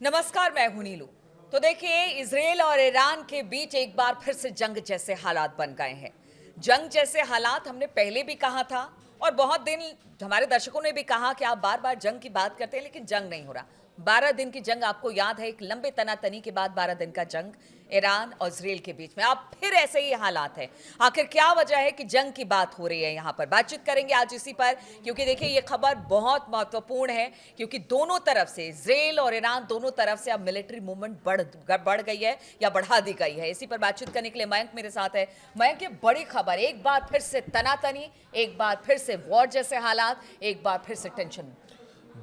नमस्कार, मैं हूं नीलू। तो देखिए, इजराइल और ईरान के बीच एक बार फिर से जंग जैसे हालात बन गए हैं। जंग जैसे हालात हमने पहले भी कहा था और बहुत दिन हमारे दर्शकों ने भी कहा कि आप बार बार जंग की बात करते हैं लेकिन जंग नहीं हो रहा। 12 दिन की जंग आपको याद है, एक लंबे तनातनी के बाद 12 दिन का जंग ईरान और इजराइल के बीच में। अब फिर ऐसे ही हालात हैं। आखिर क्या वजह है कि जंग की बात हो रही है? यहाँ पर बातचीत करेंगे आज इसी पर, क्योंकि देखिए ये खबर बहुत महत्वपूर्ण है, क्योंकि दोनों तरफ से, इजराइल और ईरान दोनों तरफ से अब मिलिट्री मूवमेंट बढ़ गई है या बढ़ा दी गई है। इसी पर बातचीत करने के लिए मयंक मेरे साथ है। मयंक, ये बड़ी खबर, एक बार फिर से तनातनी, एक बार फिर से वॉर जैसे हालात, एक बार फिर से टेंशन।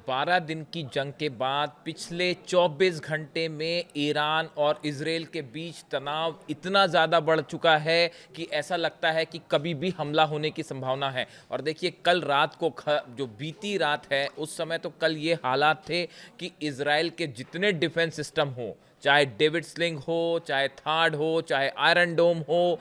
12 दिन की जंग के बाद पिछले 24 घंटे में ईरान और इजराइल के बीच तनाव इतना ज़्यादा बढ़ चुका है कि ऐसा लगता है कि कभी भी हमला होने की संभावना है। और देखिए, कल रात को जो बीती रात है उस समय तो कल ये हालात थे कि इजराइल के जितने डिफेंस सिस्टम हो, चाहे डेविड स्लिंग हो, चाहे थार्ड हो, चाहे आयरन डोम हो,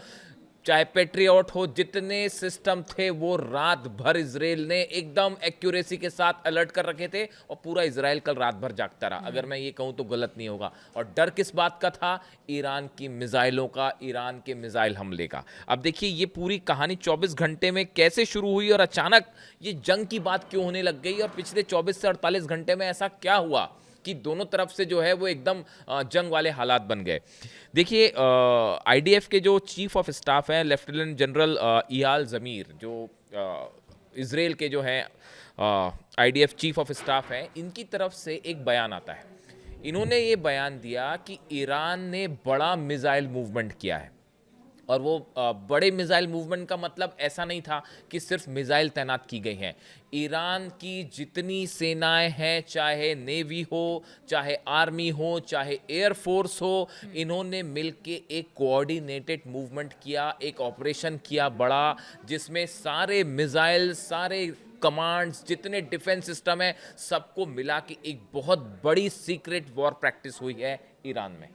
चाहे पेट्रियट हो, जितने सिस्टम थे वो रात भर इजराइल ने एकदम एक्यूरेसी के साथ अलर्ट कर रखे थे और पूरा इजराइल कल रात भर जागता रहा। अगर मैं ये कहूं तो गलत नहीं होगा। और डर किस बात का था? ईरान की मिसाइलों का, ईरान के मिसाइल हमले का। अब देखिए, ये पूरी कहानी 24 घंटे में कैसे शुरू हुई और अचानक ये जंग की बात क्यों होने लग गई, और पिछले 24 से 48 घंटे में ऐसा क्या हुआ कि दोनों तरफ से जो है वो एकदम जंग वाले हालात बन गए। देखिए, आईडीएफ के जो चीफ ऑफ स्टाफ हैं, लेफ्टिनेंट जनरल इयाल ज़मीर, जो इजराइल के जो हैं आईडीएफ चीफ ऑफ स्टाफ हैं, इनकी तरफ से एक बयान आता है। इन्होंने ये बयान दिया कि ईरान ने बड़ा मिसाइल मूवमेंट किया है। और वो बड़े मिसाइल मूवमेंट का मतलब ऐसा नहीं था कि सिर्फ मिसाइल तैनात की गई हैं। ईरान की जितनी सेनाएं हैं, चाहे नेवी हो, चाहे आर्मी हो, चाहे एयरफोर्स हो, इन्होंने मिलके एक कोऑर्डिनेटेड मूवमेंट किया, एक ऑपरेशन किया बड़ा, जिसमें सारे मिसाइल, सारे कमांड्स, जितने डिफेंस सिस्टम है, सबको मिला के एक बहुत बड़ी सीक्रेट वॉर प्रैक्टिस हुई है ईरान में।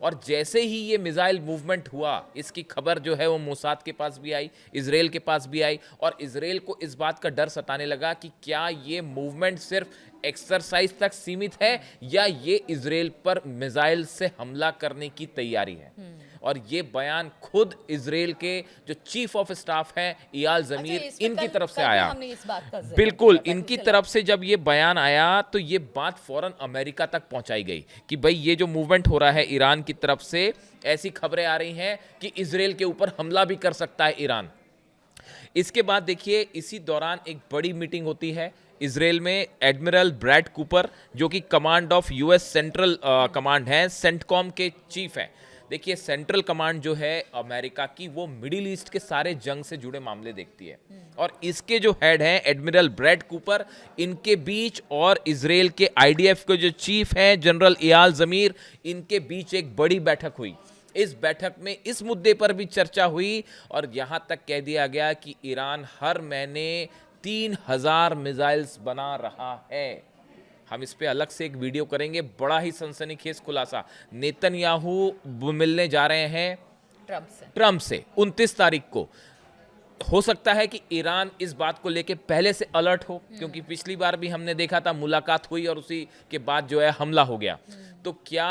और जैसे ही ये मिसाइल मूवमेंट हुआ, इसकी खबर जो है वो मोसाद के पास भी आई, इजराइल के पास भी आई, और इजराइल को इस बात का डर सताने लगा कि क्या ये मूवमेंट सिर्फ एक्सरसाइज तक सीमित है या ये इजराइल पर मिसाइल से हमला करने की तैयारी है। और ये बयान खुद इजराइल के जो चीफ ऑफ स्टाफ हैं, इयाल ज़मीर, अच्छा, इनकी तरफ से कल भी आया। हमने इस बात का जिक्र बिल्कुल, किया था, इनकी कुछ तरफ से जब ये बयान आया तो ये बात फौरन अमेरिका तक पहुंचाई गई कि भाई ये जो मूवमेंट हो रहा है ईरान की तरफ से, ऐसी खबरें आ रही हैं कि इजराइल के ऊपर हमला भी कर सकता है ईरान। इसके बाद देखिए, इसी दौरान एक बड़ी मीटिंग होती है इजराइल में। एडमिरल ब्रैड कूपर, जो कि command of US central command है, सेंटकॉम के चीफ हैं। देखिए, सेंट्रल कमांड जो है अमेरिका की, वो मिडिल ईस्ट के सारे जंग से जुड़े मामले देखती है। और इसके जो हेड हैं एडमिरल ब्रैड कूपर, इनके बीच और इजराइल के आईडीएफ के जो चीफ हैं जनरल इयाल ज़मीर, इनके बीच एक बड़ी बैठक हुई। इस बैठक में इस मुद्दे पर भी चर्चा हुई और यहां तक कह दिया गया कि ईरान हर महीने 3000 मिसाइल्स बना रहा है। हम इस पे अलग से एक वीडियो करेंगे। बड़ा ही सनसनीखेज खुलासा। नेतन्याहू मिलने जा रहे हैं ट्रंप से 29 तारीख को। हो सकता है कि ईरान इस बात को लेके पहले से अलर्ट हो, क्योंकि पिछली बार भी हमने देखा था मुलाकात हुई और उसी के बाद जो है हमला हो गया। तो क्या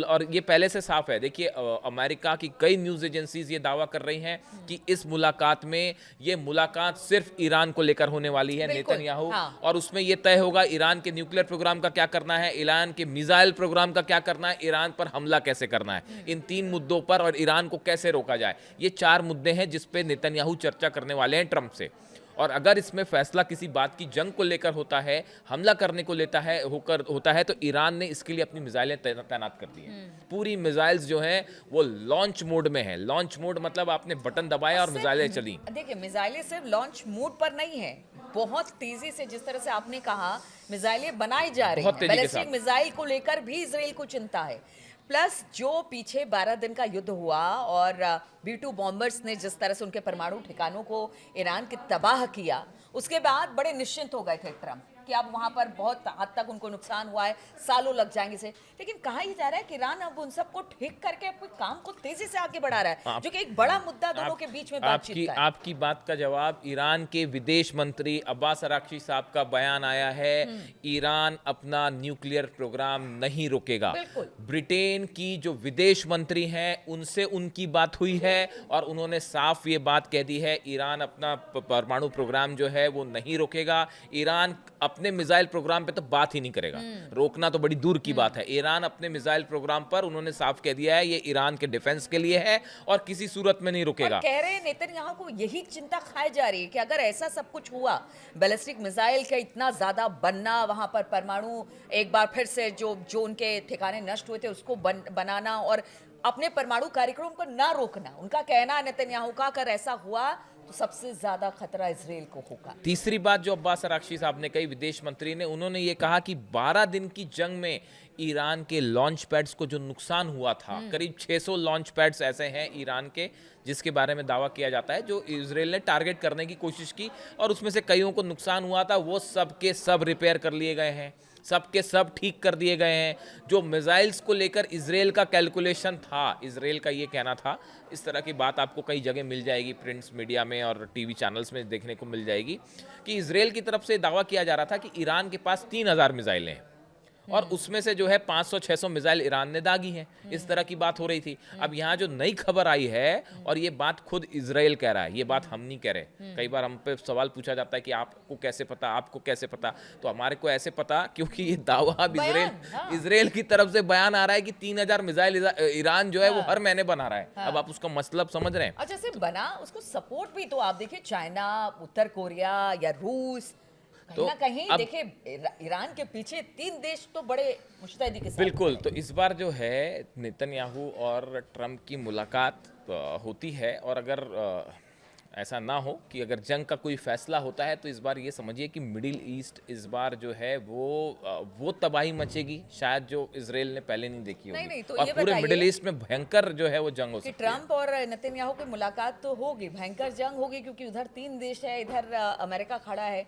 और ये पहले से साफ है। देखिए, अमेरिका की कई न्यूज़ एजेंसीज ये दावा कर रही हैं कि इस मुलाकात में, ये मुलाकात सिर्फ ईरान को लेकर होने वाली है, नेतन्याहू। हाँ। और उसमें ये तय होगा ईरान के न्यूक्लियर प्रोग्राम का क्या करना है, ईरान के मिसाइल प्रोग्राम का क्या करना है, ईरान पर हमला कैसे करना है, इन 3 मुद्दों पर, और ईरान को कैसे रोका जाए। ये 4 मुद्दे हैं जिस पे नेतन्याहू चर्चा करने वाले हैं ट्रंप से। और अगर इसमें फैसला किसी बात की जंग को लेकर होता है, हमला करने को होता है, तो ईरान ने इसके लिए अपनी मिसाइलें तैनात कर दी हैं। पूरी मिसाइल्स जो हैं वो लॉन्च मोड में है। लॉन्च मोड मतलब आपने बटन दबाया और मिसाइलें चली। देखिए, मिसाइलें सिर्फ लॉन्च मोड पर नहीं है, बहुत तेजी से, जिस तरह से आपने कहा, मिसाइलें बनाई जा रही हैं। बैलिस्टिक मिसाइल को लेकर भी इजराइल को चिंता है। प्लस जो पीछे 12 दिन का युद्ध हुआ और B-2 बॉम्बर्स ने जिस तरह से उनके परमाणु ठिकानों को ईरान के तबाह किया, उसके बाद बड़े निश्चिंत हो गए थे ट्रंप कि अब वहां पर बहुत हद तक उनको नुकसान हुआ है, सालों लग जाएंगे से, लेकिन कहा यह जा रहा है कि ईरान अब उन सबको ठीक करके अपने काम को तेजी से आगे बढ़ा रहा है, जो कि एक बड़ा मुद्दा दोनों के बीच में बातचीत का है। आपकी बात का जवाब ईरान के विदेश मंत्री अब्बास अराक्ची साहब का बयान आया है, ईरान अपना न्यूक्लियर प्रोग्राम नहीं रोकेगा। बिल्कुल। ब्रिटेन की जो विदेश मंत्री हैं उनसे उनकी बात हुई है और उन्होंने साफ ये बात कह दी है, ईरान अपना परमाणु प्रोग्राम जो है वो नहीं रोकेगा। ईरान अपने मिसाइल प्रोग्राम पे तो बात ही नहीं करेगा, रोकना तो बड़ी दूर की बात है। ईरान अपने मिसाइल प्रोग्राम पर उन्होंने साफ कह दिया है ये ईरान के डिफेंस के लिए है और किसी सूरत में नहीं रुकेगा। कह रहे हैं नेतन्याहू को यही चिंता खाई जा रही है कि अगर ऐसा सब कुछ हुआ, बैलिस्टिक मिसाइल का इतना ज्यादा बनना, वहां पर परमाणु एक बार फिर से जो उनके ठिकाने नष्ट हुए थे उसको बनाना और अपने परमाणु कार्यक्रम को ना रोकना, उनका कहना है नेतन्याहू का, अगर ऐसा हुआ तो सबसे ज्यादा खतरा इजराइल को होगा। तीसरी बात जो अब्बास अराक्ची साहब ने कही, विदेश मंत्री ने, उन्होंने ये कहा कि 12 दिन की जंग में ईरान के लॉन्च पैड्स को जो नुकसान हुआ था, करीब 600 लॉन्च पैड्स ऐसे हैं ईरान के जिसके बारे में दावा किया जाता है जो इजराइल ने टारगेट करने की कोशिश की और उसमें से कईयों को नुकसान हुआ था, वो सब के सब रिपेयर कर लिए गए हैं, सब के सब ठीक कर दिए गए हैं। जो मिसाइल्स को लेकर इजराइल का कैलकुलेशन था, इजराइल का ये कहना था, इस तरह की बात आपको कई जगह मिल जाएगी, प्रिंट्स मीडिया में और टीवी चैनल्स में देखने को मिल जाएगी, कि इजराइल की तरफ से दावा किया जा रहा था कि ईरान के पास 3000 मिसाइलें हैं और उसमें से जो है 500-600 मिसाइल ईरान ने दागी हैं, इस तरह की बात हो रही थी। अब यहाँ जो नई खबर आई है और ये बात खुद इजराइल कह रहा है, ये बात हम नहीं कह रहे। कई बार हम पे सवाल पूछा जाता है कि आपको कैसे पता, आपको कैसे पता, तो हमारे को ऐसे पता क्योंकि ये दावा अब इजराइल की तरफ से बयान आ रहा है कि 3000 मिसाइल ईरान जो है वो हर महीने बना रहा है। अब आप उसका मतलब समझ रहे हैं। अच्छा, से बना उसको सपोर्ट भी तो आप देखिए, चाइना, उत्तर कोरिया या रूस, कहीं ना कहीं देखिए ईरान के पीछे 3 देश तो बड़े मुस्तैदी के साथ। बिल्कुल। तो इस बार जो है नेतन्याहू और ट्रम्प की मुलाकात होती है और अगर ऐसा ना हो कि अगर जंग का कोई फैसला होता है तो इस बार ये समझिए कि मिडिल ईस्ट इस बार जो है वो तबाही मचेगी शायद जो इजराइल ने पहले नहीं देखी होगी। नहीं, तो और ये पूरे मिडिल ईस्ट में भयंकर जो है वो जंग हो सकती है। ट्रम्प और नेतन्याहू की मुलाकात तो होगी, भयंकर जंग होगी, क्योंकि उधर 3 देश है, इधर अमेरिका खड़ा है।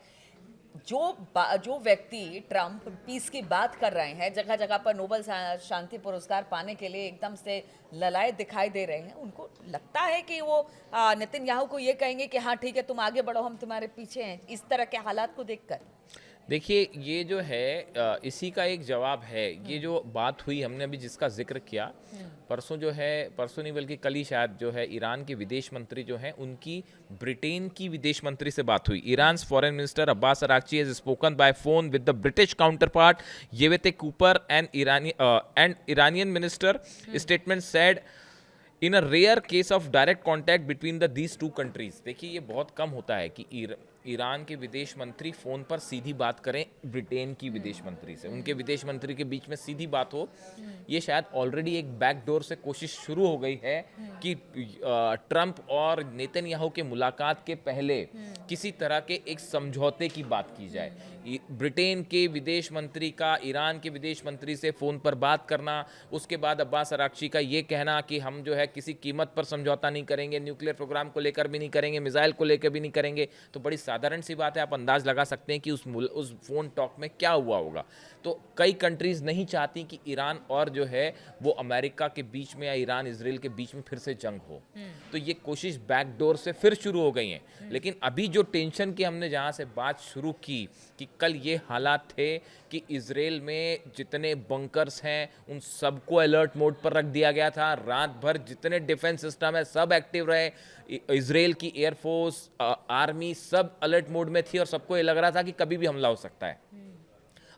जो व्यक्ति ट्रम्प पीस की बात कर रहे हैं, जगह जगह पर नोबेल शांति पुरस्कार पाने के लिए एकदम से ललाए दिखाई दे रहे हैं, उनको लगता है कि वो नेतन्याहू को ये कहेंगे कि हाँ ठीक है तुम आगे बढ़ो, हम तुम्हारे पीछे हैं, इस तरह के हालात को देखकर। देखिए ये जो है इसी का एक जवाब है, ये जो बात हुई हमने अभी जिसका जिक्र किया, परसों जो है, परसों नहीं बल्कि कल ही शायद जो है ईरान के विदेश मंत्री जो हैं उनकी ब्रिटेन की विदेश मंत्री से बात हुई। Iran foreign minister Abbas Araghchi has spoken by phone with the British counterpart Yvette Cooper and Iranian minister. Statement said in a rare case of direct contact between these 2 countries. देखिए ये बहुत कम होता है कि Iran के विदेश मंत्री phone पर सीधी बात करें ब्रिटेन की विदेश मंत्री से, उनके विदेश मंत्री के बीच में सीधी बात हो। ये शायद ऑलरेडी एक बैकडोर से कोशिश शुरू हो गई है कि ट्रंप और नेतन्याहू के मुलाकात के पहले किसी तरह के एक समझौते की बात की जाए। ब्रिटेन के विदेश मंत्री का ईरान के विदेश मंत्री से फ़ोन पर बात करना, उसके बाद अब्बास अराक्ची का ये कहना कि हम जो है किसी कीमत पर समझौता नहीं करेंगे, न्यूक्लियर प्रोग्राम को लेकर भी नहीं करेंगे, मिसाइल को लेकर भी नहीं करेंगे, तो बड़ी साधारण सी बात है, आप अंदाज लगा सकते हैं कि उस फोन टॉक में क्या हुआ होगा। तो कई कंट्रीज नहीं चाहती कि ईरान और जो है वो अमेरिका के बीच में या ईरान इजराइल के बीच में फिर से जंग हो, तो ये कोशिश बैकडोर से फिर शुरू हो गई है। लेकिन अभी जो टेंशन की हमने जहां से बात शुरू की कि कल ये हालात थे कि इजराइल में जितने बंकर्स हैं उन सबको अलर्ट मोड पर रख दिया गया था, रात भर जितने डिफेंस सिस्टम है सब एक्टिव रहे, इजराइल की एयरफोर्स, आर्मी सब अलर्ट मोड में थी और सबको ये लग रहा था कि कभी भी हमला हो सकता है।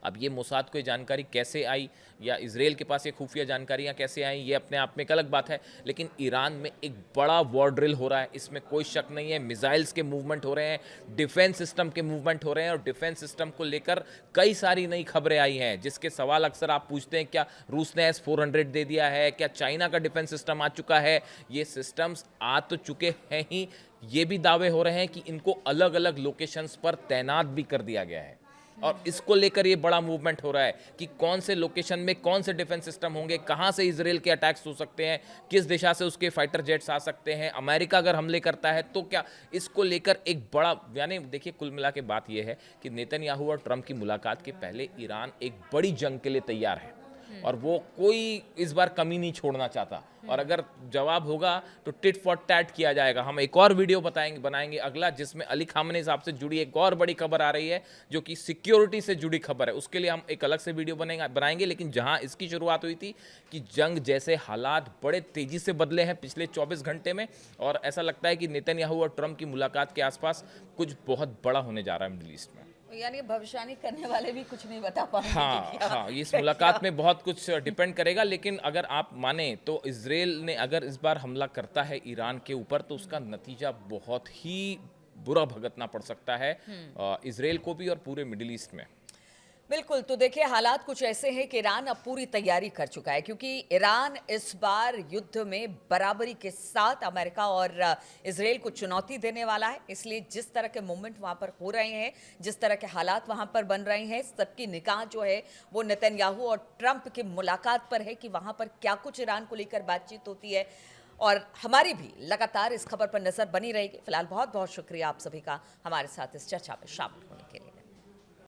अब ये मोसाद को ये जानकारी कैसे आई या इजराइल के पास ये खुफिया जानकारियाँ कैसे आई, ये अपने आप में एक अलग बात है, लेकिन ईरान में एक बड़ा वॉर ड्रिल हो रहा है, इसमें कोई शक नहीं है। मिसाइल्स के मूवमेंट हो रहे हैं, डिफेंस सिस्टम के मूवमेंट हो रहे हैं और डिफेंस सिस्टम को लेकर कई सारी नई खबरें आई हैं, जिसके सवाल अक्सर आप पूछते हैं, क्या रूस ने S-400 दे दिया है, क्या चाइना का डिफेंस सिस्टम आ चुका है? ये सिस्टम्स आ तो चुके हैं ही, ये भी दावे हो रहे हैं कि इनको अलग अलग लोकेशंस पर तैनात भी कर दिया गया है। और इसको लेकर ये बड़ा मूवमेंट हो रहा है कि कौन से लोकेशन में कौन से डिफेंस सिस्टम होंगे, कहाँ से इजराइल के अटैक्स हो सकते हैं, किस दिशा से उसके फाइटर जेट्स आ सकते हैं, अमेरिका अगर हमले करता है तो क्या। इसको लेकर एक बड़ा, यानी देखिए कुल मिला के बात यह है कि नेतन्याहू और ट्रंप की मुलाकात के पहले ईरान एक बड़ी जंग के लिए तैयार है और वो कोई इस बार कमी नहीं छोड़ना चाहता। और अगर जवाब होगा तो टिट फॉर टैट किया जाएगा। हम एक और वीडियो बनाएंगे अगला, जिसमें अली खामनेई साहब से जुड़ी एक और बड़ी खबर आ रही है जो कि सिक्योरिटी से जुड़ी खबर है। उसके लिए हम एक अलग से वीडियो बनाएंगे। लेकिन जहां इसकी शुरुआत हुई थी कि जंग जैसे हालात बड़े तेजी से बदले हैं पिछले 24 घंटे में, और ऐसा लगता है कि नेतन्याहू और ट्रंप की मुलाकात के आसपास कुछ बहुत बड़ा होने जा रहा है मिडिल ईस्ट में। यानी भविष्यवाणी करने वाले भी कुछ नहीं बता पाएंगे। हाँ, इस मुलाकात में बहुत कुछ डिपेंड करेगा। लेकिन अगर आप माने तो इजराइल ने अगर इस बार हमला करता है ईरान के ऊपर तो उसका नतीजा बहुत ही बुरा भुगतना पड़ सकता है इजराइल को भी और पूरे मिडिल ईस्ट में। बिल्कुल, तो देखिए हालात कुछ ऐसे हैं कि ईरान अब पूरी तैयारी कर चुका है, क्योंकि ईरान इस बार युद्ध में बराबरी के साथ अमेरिका और इजराइल को चुनौती देने वाला है। इसलिए जिस तरह के मूवमेंट वहां पर हो रहे हैं, जिस तरह के हालात वहां पर बन रहे हैं, सबकी निगाह जो है वो नेतन्याहू और ट्रंप की मुलाकात पर है कि वहां पर क्या कुछ ईरान को लेकर बातचीत होती है। और हमारी भी लगातार इस खबर पर नजर बनी रहेगी। फिलहाल बहुत बहुत शुक्रिया आप सभी का हमारे साथ इस चर्चा में शामिल होने।